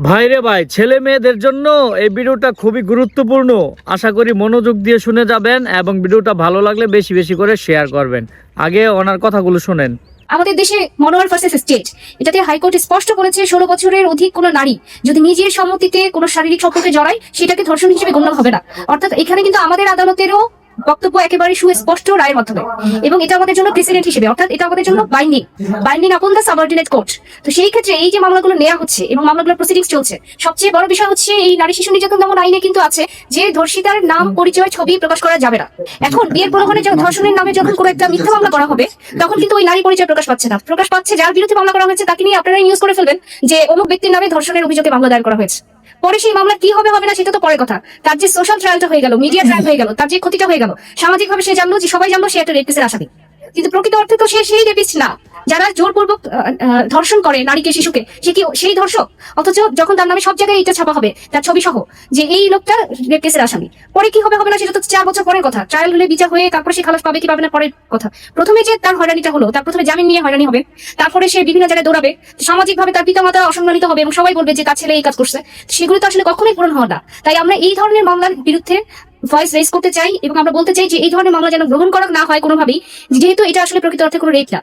ভাইরে ভাই, ছেলে মেয়েদের জন্য এই ভিডিওটা খুবই গুরুত্বপূর্ণ। আশা করি মনোযোগ দিয়ে শুনে যাবেন এবং ভিডিওটা ভালো লাগলে বেশি বেশি করে শেয়ার করবেন। আগে ওনার কথাগুলো শুনেন। আমাদের দেশে মনোয়ার ভার্সেস স্টেট, এটাতে হাইকোর্ট স্পষ্ট বলেছে 16 বছরের অধিক কোনো নারী যদি নিজের সম্মতিতে কোনো শারীরিক সম্পর্কে জড়ায় সেটাকে ধর্ষণ হিসেবে গণ্য হবে না। অর্থাৎ এখানে কিন্তু আমাদের আদালতেরও বক্তব্য একেবারে সুস্পষ্ট রায়ের মাধ্যমে, এবং এটা আমাদের জন্য প্রেসিডেন্ট হিসেবে, অর্থাৎ এটা আমাদের জন্য binding upon the subordinate court. তো সেই ক্ষেত্রে এই যে মামলাগুলো নেওয়া হচ্ছে এবং মামলাগুলোর প্রসিডিংস চলছে, সবচেয়ে বড় বিষয় হচ্ছে এই নারী শিশু নির্যাতন দমন আইনে কিন্তু আছে যে ধর্ষিতার নাম, পরিচয়, ছবি প্রকাশ করা যাবে না। এখন বিয়ের প্রলোভনে ধর্ষণের নামে যখন কোনো একটা মিথ্যা মামলা করা হবে, তখন কিন্তু ওই নারী পরিচয় প্রকাশ পাচ্ছে না, প্রকাশ পাচ্ছে যার বিরুদ্ধে মামলা করা হয়েছে তাকে নিয়ে আপনারা নিউজ করে ফেলবেন যে অমুক ব্যক্তির নামে ধর্ষণের অভিযোগে মামলা দায়ের করা হয়েছে। পরে সেই মামলা কি হবে হবে না সেটা তো পরের কথা, তার যে সোশ্যাল ট্রায়ালটা হয়ে গেল, মিডিয়া ট্রায়াল হয়ে গেল, তার যে ক্ষতিটা হয়ে গেল, সামাজিক ভাবে সে জানলো, যে সবাই জানলো সে একটা রেপিস্টের আসামি। কিন্তু প্রকৃত অর্থে তো সে সেই রেপিস্ট না। যারা জোরপূর্বক ধর্ষণ করে নারীকে, শিশুকে, সে কি সেই ধর্ষক? অথচ যখন তার নামে সব জায়গায় এটা ছাপা হবে, তার ছবি সহ, যে এই লোকটা রেপ কেসের আসামি, পরে কি হবে হবে না সেটা তো 4 বছর পরের কথা। ট্রায়াল হলে, বিচার হয়ে তারপরে সে খালাস পাবে কি পাবে না পরের কথা। প্রথমে যে তার হয়রানিটা হলো, তার প্রথমে জামিন নিয়ে হয়রানি হবে, তারপরে সে বিভিন্ন জায়গায় দৌড়াবে, সামাজিক ভাবে তার পিতামাতা অসম্মানিত হবে এবং সবাই বলবে যে তার ছেলে এই কাজ করছে। সেগুলো তো আসলে কখনোই পূরণ হয় না। তাই আমরা এই ধরনের মামলার বিরুদ্ধে ভয়েস রেজ করতে চাই এবং আমরা বলতে চাই যে এই ধরনের মামলা যেন গ্রহণ করা না হয় কোনোভাবেই, যেহেতু এটা আসলে প্রকৃত অর্থে কোনো রেপ না।